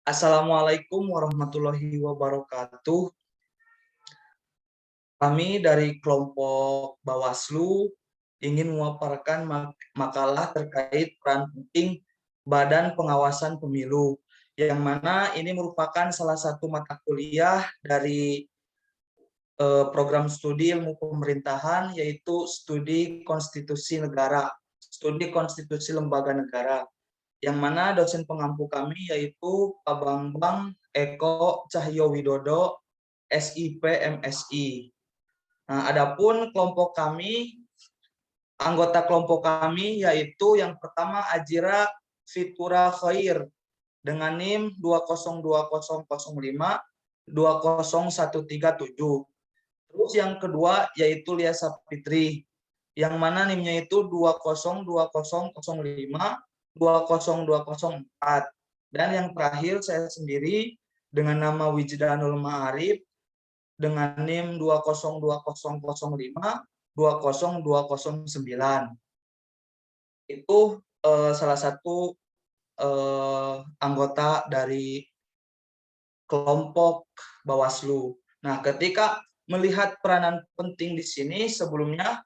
Assalamualaikum warahmatullahi wabarakatuh. Kami dari kelompok Bawaslu ingin memaparkan makalah terkait peran penting Badan Pengawasan Pemilu, yang mana ini merupakan salah satu mata kuliah dari program studi ilmu pemerintahan, yaitu studi konstitusi negara, studi konstitusi lembaga negara, yang mana dosen pengampu kami yaitu Pak Bambang Eko Cahyowidodo, SIP MSI. Nah, adapun anggota kelompok kami yaitu yang pertama Ajira Fitura Khair dengan NIM 2020005 20137. Terus yang kedua yaitu Liasa Fitri, yang mana NIM-nya itu 2020005 20204. Dan yang terakhir saya sendiri dengan nama Wijdanul Ma'arif dengan NIM 2020005 20209. Itu salah satu anggota dari kelompok Bawaslu. Nah, ketika melihat peranan penting di sini, sebelumnya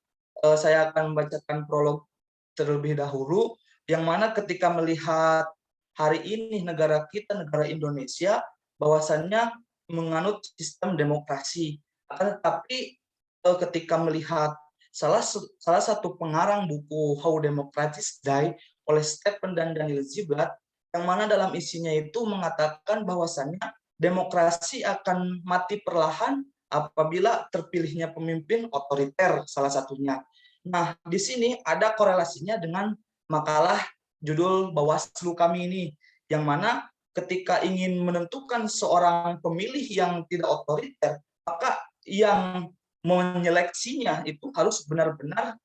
saya akan membacakan prolog terlebih dahulu, yang mana ketika melihat hari ini negara kita, negara Indonesia, bahwasannya menganut sistem demokrasi. Tetapi ketika melihat salah satu pengarang buku How Democracies Die oleh Stephen dan Daniel Ziblatt, yang mana dalam isinya itu mengatakan bahwasannya demokrasi akan mati perlahan apabila terpilihnya pemimpin otoriter salah satunya. Nah, di sini ada korelasinya dengan makalah judul Bawaslu kami ini, yang mana ketika ingin menentukan seorang pemilih yang tidak otoriter, maka yang menyeleksinya itu harus benar-benar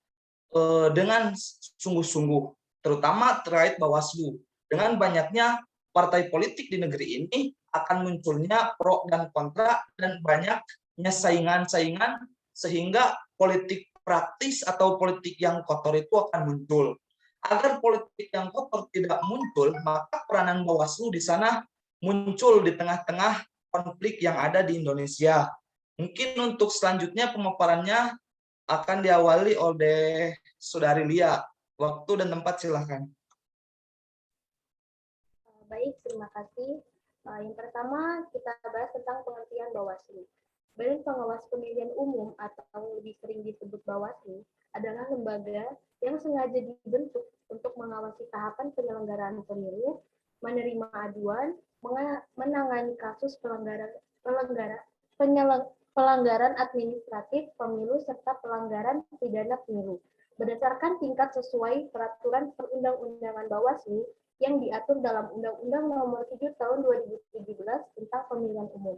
dengan sungguh-sungguh, terutama terkait Bawaslu. Dengan banyaknya partai politik di negeri ini, akan munculnya pro dan kontra, dan banyaknya saingan-saingan, sehingga politik praktis atau politik yang kotor itu akan muncul. Agar politik yang kotor tidak muncul, maka peranan Bawaslu di sana muncul di tengah-tengah konflik yang ada di Indonesia. Mungkin untuk selanjutnya pemaparannya akan diawali oleh Saudari Lia. Waktu dan tempat silakan. Baik, terima kasih. Yang pertama, kita bahas tentang pengertian Bawaslu. Badan Pengawas Pemilihan Umum atau lebih sering disebut Bawaslu adalah lembaga yang sengaja dibentuk untuk mengawasi tahapan penyelenggaraan pemilu, menerima aduan, menangani kasus pelanggaran administratif pemilu serta pelanggaran pidana pemilu berdasarkan tingkat sesuai peraturan perundang-undangan Bawaslu yang diatur dalam Undang-Undang Nomor 7 Tahun 2017 tentang Pemilihan Umum.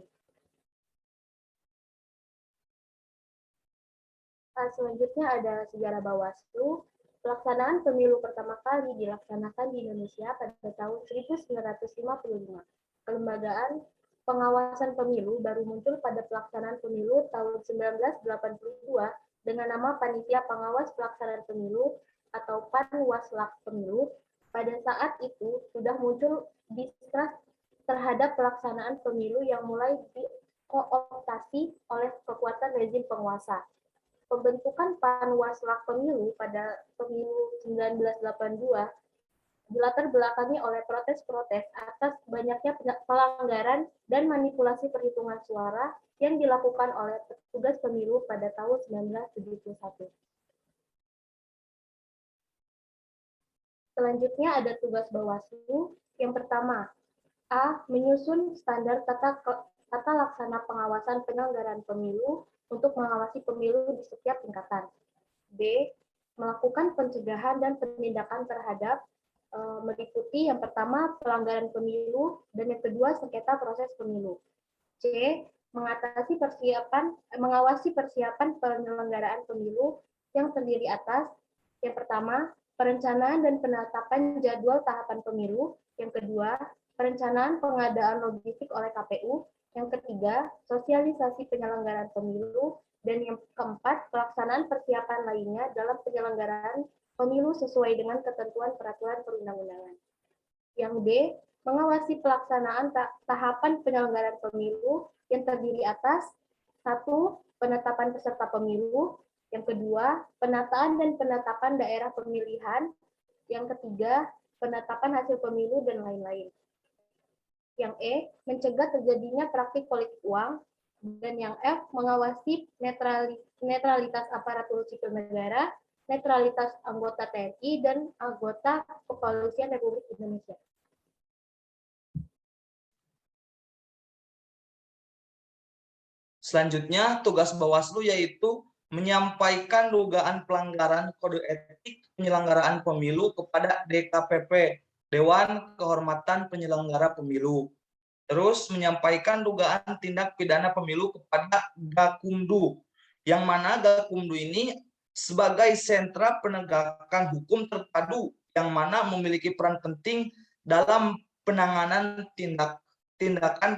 Selanjutnya ada sejarah Bawaslu. Pelaksanaan pemilu pertama kali dilaksanakan di Indonesia pada tahun 1955. Kelembagaan pengawasan pemilu baru muncul pada pelaksanaan pemilu tahun 1982 dengan nama Panitia Pengawas Pelaksanaan Pemilu atau Panwaslak Pemilu. Pada saat itu sudah muncul distrust terhadap pelaksanaan pemilu yang mulai dikooptasi oleh kekuatan rezim penguasa. Pembentukan Panwaslak Pemilu pada pemilu 1982 dilatar belakangi oleh protes-protes atas banyaknya pelanggaran dan manipulasi perhitungan suara yang dilakukan oleh petugas pemilu pada tahun 1971. Selanjutnya ada tugas Bawaslu. Yang pertama, A. Menyusun standar tata laksana pengawasan penyelenggaraan pemilu untuk mengawasi pemilu di setiap tingkatan. B. Melakukan pencegahan dan penindakan terhadap meliputi yang pertama pelanggaran pemilu dan yang kedua sengketa proses pemilu. C. Mengawasi persiapan penyelenggaraan pemilu yang terdiri atas yang pertama perencanaan dan penetapan jadwal tahapan pemilu, yang kedua perencanaan pengadaan logistik oleh KPU, yang ketiga sosialisasi penyelenggaraan pemilu, dan yang keempat pelaksanaan persiapan lainnya dalam penyelenggaraan pemilu sesuai dengan ketentuan peraturan perundang-undangan. Yang D, mengawasi pelaksanaan tahapan penyelenggaraan pemilu yang terdiri atas 1. Penetapan peserta pemilu, yang kedua, penataan dan penetapan daerah pemilihan, yang ketiga, penetapan hasil pemilu, dan lain-lain. Yang E, mencegah terjadinya praktik politik uang, dan yang F, mengawasi netralitas aparatur sipil negara, netralitas anggota TNI, dan anggota Kepolisian Republik Indonesia. Selanjutnya, tugas Bawaslu yaitu menyampaikan dugaan pelanggaran kode etik penyelenggaraan pemilu kepada DKPP, Dewan Kehormatan Penyelenggara Pemilu. Terus menyampaikan dugaan tindak pidana pemilu kepada Gakumdu, yang mana Gakumdu ini sebagai sentra penegakan hukum terpadu yang mana memiliki peran penting dalam penanganan tindak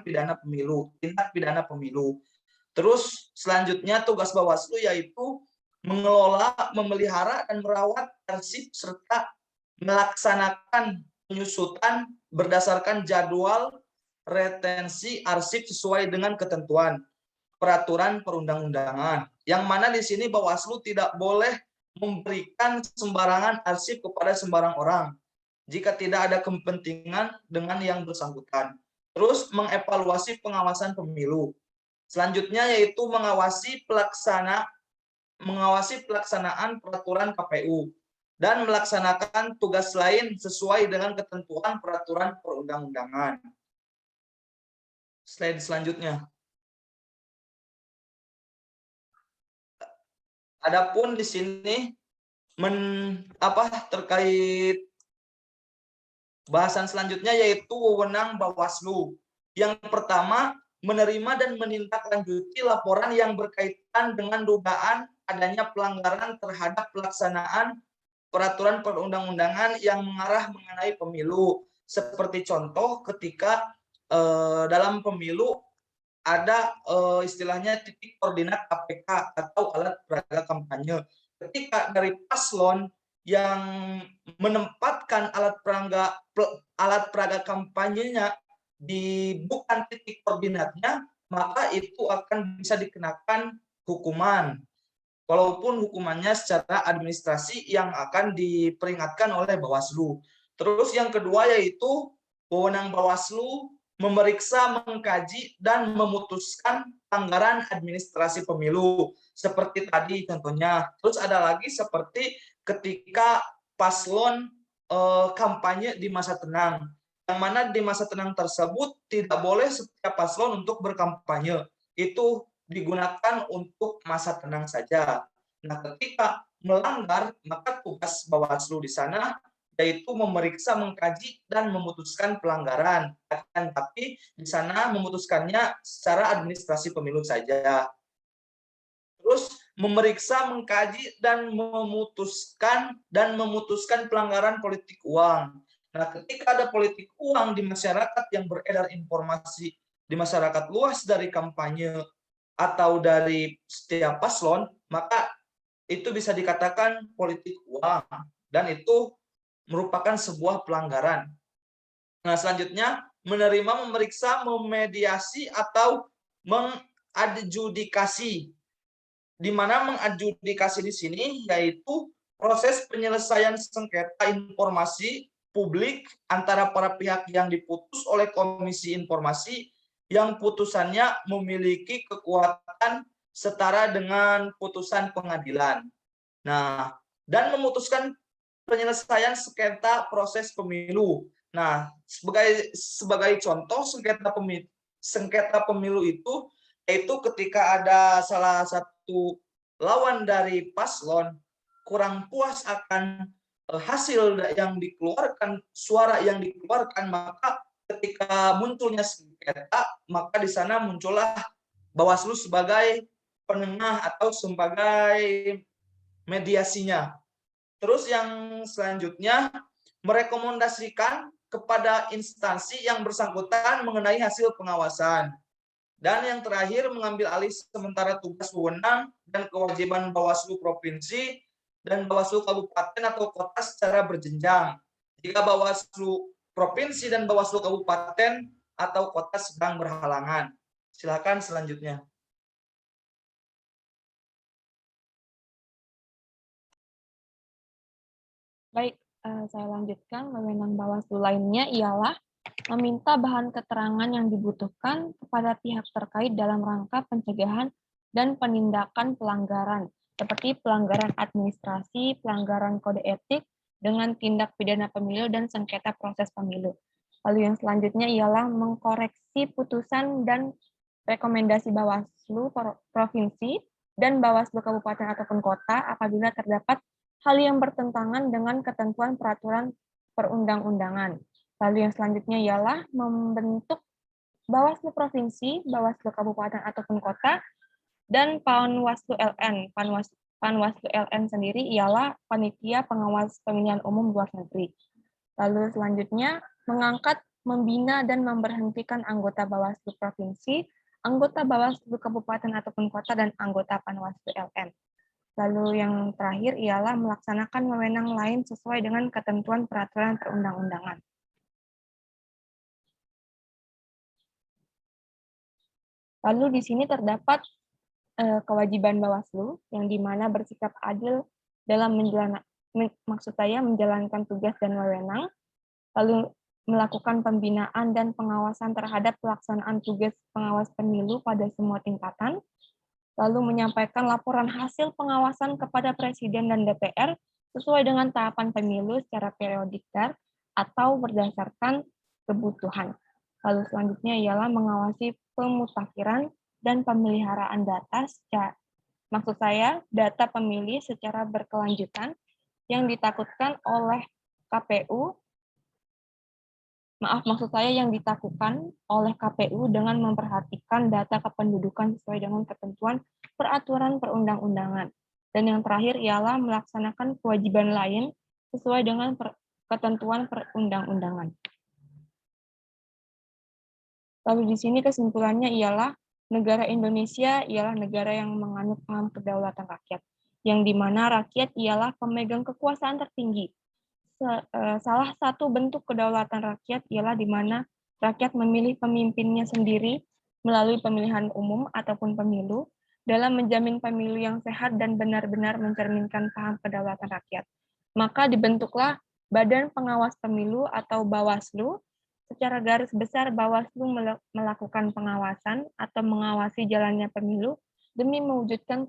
pidana pemilu. Terus selanjutnya tugas Bawaslu yaitu mengelola, memelihara, dan merawat arsip serta melaksanakan penyusutan berdasarkan jadwal retensi arsip sesuai dengan ketentuan peraturan perundang-undangan. Yang mana di sini Bawaslu tidak boleh memberikan sembarangan arsip kepada sembarang orang jika tidak ada kepentingan dengan yang bersangkutan. Terus mengevaluasi pengawasan pemilu. Selanjutnya yaitu mengawasi pelaksanaan peraturan KPU dan melaksanakan tugas lain sesuai dengan ketentuan peraturan perundang-undangan. Slide selanjutnya. Adapun di sini terkait bahasan selanjutnya yaitu wewenang Bawaslu. Yang pertama, menerima dan menindaklanjuti laporan yang berkaitan dengan dugaan adanya pelanggaran terhadap pelaksanaan peraturan perundang-undangan yang mengarah mengenai pemilu. Seperti contoh ketika dalam pemilu ada istilahnya titik koordinat APK atau alat peraga kampanye. Ketika dari paslon yang menempatkan alat peraga kampanyenya di bukan titik koordinatnya, maka itu akan bisa dikenakan hukuman. Walaupun hukumannya secara administrasi yang akan diperingatkan oleh Bawaslu. Terus yang kedua yaitu wewenang Bawaslu memeriksa, mengkaji, dan memutuskan pelanggaran administrasi pemilu. Seperti tadi contohnya. Terus ada lagi seperti ketika paslon kampanye di masa tenang. Yang mana di masa tenang tersebut tidak boleh setiap paslon untuk berkampanye. Itu digunakan untuk masa tenang saja. Nah, ketika melanggar, maka tugas Bawaslu di sana yaitu memeriksa, mengkaji, dan memutuskan pelanggaran. Tapi di sana memutuskannya secara administrasi pemilu saja. Terus memeriksa, mengkaji, dan memutuskan pelanggaran politik uang. Nah, ketika ada politik uang di masyarakat yang beredar informasi di masyarakat luas dari kampanye atau dari setiap paslon, maka itu bisa dikatakan politik uang dan itu merupakan sebuah pelanggaran. Nah, selanjutnya menerima, memeriksa, memediasi atau mengadjudikasi. Di mana mengadjudikasi di sini yaitu proses penyelesaian sengketa informasi publik antara para pihak yang diputus oleh Komisi Informasi yang putusannya memiliki kekuatan setara dengan putusan pengadilan. Nah, dan memutuskan penyelesaian sengketa proses pemilu. Nah, sebagai contoh sengketa pemilu itu yaitu ketika ada salah satu lawan dari paslon kurang puas akan hasil yang dikeluarkan, suara yang dikeluarkan, maka ketika munculnya sengketa, maka di sana muncullah Bawaslu sebagai penengah atau sebagai mediasinya. Terus yang selanjutnya merekomendasikan kepada instansi yang bersangkutan mengenai hasil pengawasan. Dan yang terakhir mengambil alih sementara tugas wewenang dan kewajiban Bawaslu provinsi dan Bawaslu kabupaten atau kota secara berjenjang. Jika Bawaslu provinsi dan Bawaslu kabupaten atau kota sedang berhalangan. Silakan selanjutnya. Baik, saya lanjutkan. Wewenang Bawaslu lainnya ialah meminta bahan keterangan yang dibutuhkan kepada pihak terkait dalam rangka pencegahan dan penindakan pelanggaran, seperti pelanggaran administrasi, pelanggaran kode etik, dengan tindak pidana pemilu dan sengketa proses pemilu. Lalu yang selanjutnya ialah mengkoreksi putusan dan rekomendasi Bawaslu Provinsi dan Bawaslu Kabupaten ataupun Kota apabila terdapat hal yang bertentangan dengan ketentuan peraturan perundang-undangan. Lalu yang selanjutnya ialah membentuk Bawaslu Provinsi, Bawaslu Kabupaten ataupun Kota, dan Panwaslu LN. Panwaslu LN sendiri ialah Panitia Pengawas Pemilihan Umum Luar Negeri. Lalu selanjutnya, mengangkat, membina, dan memberhentikan anggota Bawaslu Provinsi, anggota Bawaslu Kabupaten ataupun Kota, dan anggota Panwaslu LN. Lalu yang terakhir ialah melaksanakan wewenang lain sesuai dengan ketentuan peraturan perundang-undangan. Lalu di sini terdapat kewajiban Bawaslu yang dimana bersikap adil dalam menjalankan tugas dan wewenang, lalu melakukan pembinaan dan pengawasan terhadap pelaksanaan tugas pengawas pemilu pada semua tingkatan, lalu menyampaikan laporan hasil pengawasan kepada Presiden dan DPR sesuai dengan tahapan pemilu secara periodik atau berdasarkan kebutuhan. Lalu selanjutnya ialah mengawasi pemutakhiran dan pemeliharaan data maksud saya data pemilih secara berkelanjutan yang ditakutkan oleh KPU. Maksud saya yang ditakutkan oleh KPU dengan memperhatikan data kependudukan sesuai dengan ketentuan peraturan perundang-undangan. Dan yang terakhir ialah melaksanakan kewajiban lain sesuai dengan ketentuan perundang-undangan. Lalu di sini kesimpulannya ialah negara Indonesia ialah negara yang menganut paham kedaulatan rakyat, yang dimana rakyat ialah pemegang kekuasaan tertinggi. Salah satu bentuk kedaulatan rakyat ialah di mana rakyat memilih pemimpinnya sendiri melalui pemilihan umum ataupun pemilu dalam menjamin pemilu yang sehat dan benar-benar mencerminkan paham kedaulatan rakyat. Maka dibentuklah Badan Pengawas Pemilu atau Bawaslu. Secara garis besar, Bawaslu melakukan pengawasan atau mengawasi jalannya pemilu demi mewujudkan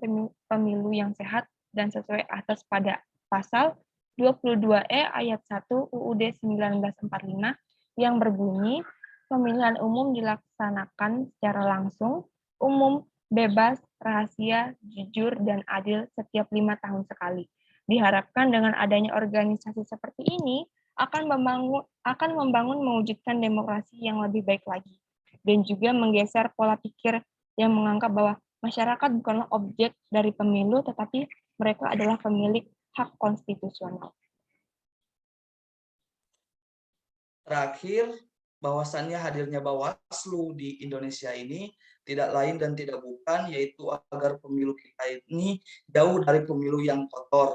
pemilu yang sehat dan sesuai asas pada pasal 22E ayat 1 UUD 1945 yang berbunyi, pemilihan umum dilaksanakan secara langsung, umum, bebas, rahasia, jujur, dan adil setiap 5 tahun sekali. Diharapkan dengan adanya organisasi seperti ini, akan membangun mewujudkan demokrasi yang lebih baik lagi, dan juga menggeser pola pikir yang menganggap bahwa masyarakat bukanlah objek dari pemilu, tetapi mereka adalah pemilik hak konstitusional. Terakhir, bahwasannya hadirnya Bawaslu di Indonesia ini tidak lain dan tidak bukan, yaitu agar pemilu kita ini jauh dari pemilu yang kotor,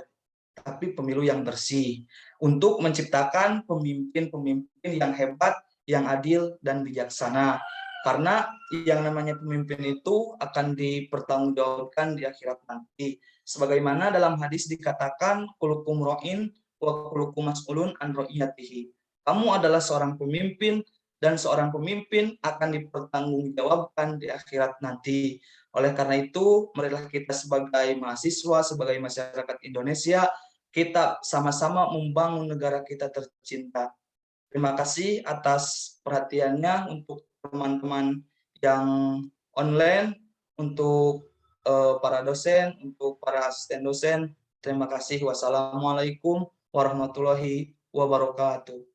tapi pemilu yang bersih, untuk menciptakan pemimpin-pemimpin yang hebat, yang adil, dan bijaksana. Karena yang namanya pemimpin itu akan dipertanggungjawabkan di akhirat nanti. Sebagaimana dalam hadis dikatakan, kulukum ro'in wa kulukum mas'ulun an ro'iyatihi. Kamu adalah seorang pemimpin, dan seorang pemimpin akan dipertanggungjawabkan di akhirat nanti. Oleh karena itu, marilah kita sebagai mahasiswa, sebagai masyarakat Indonesia, kita sama-sama membangun negara kita tercinta. Terima kasih atas perhatiannya untuk teman-teman yang online, untuk para dosen, untuk para asisten dosen. Terima kasih. Wassalamualaikum warahmatullahi wabarakatuh.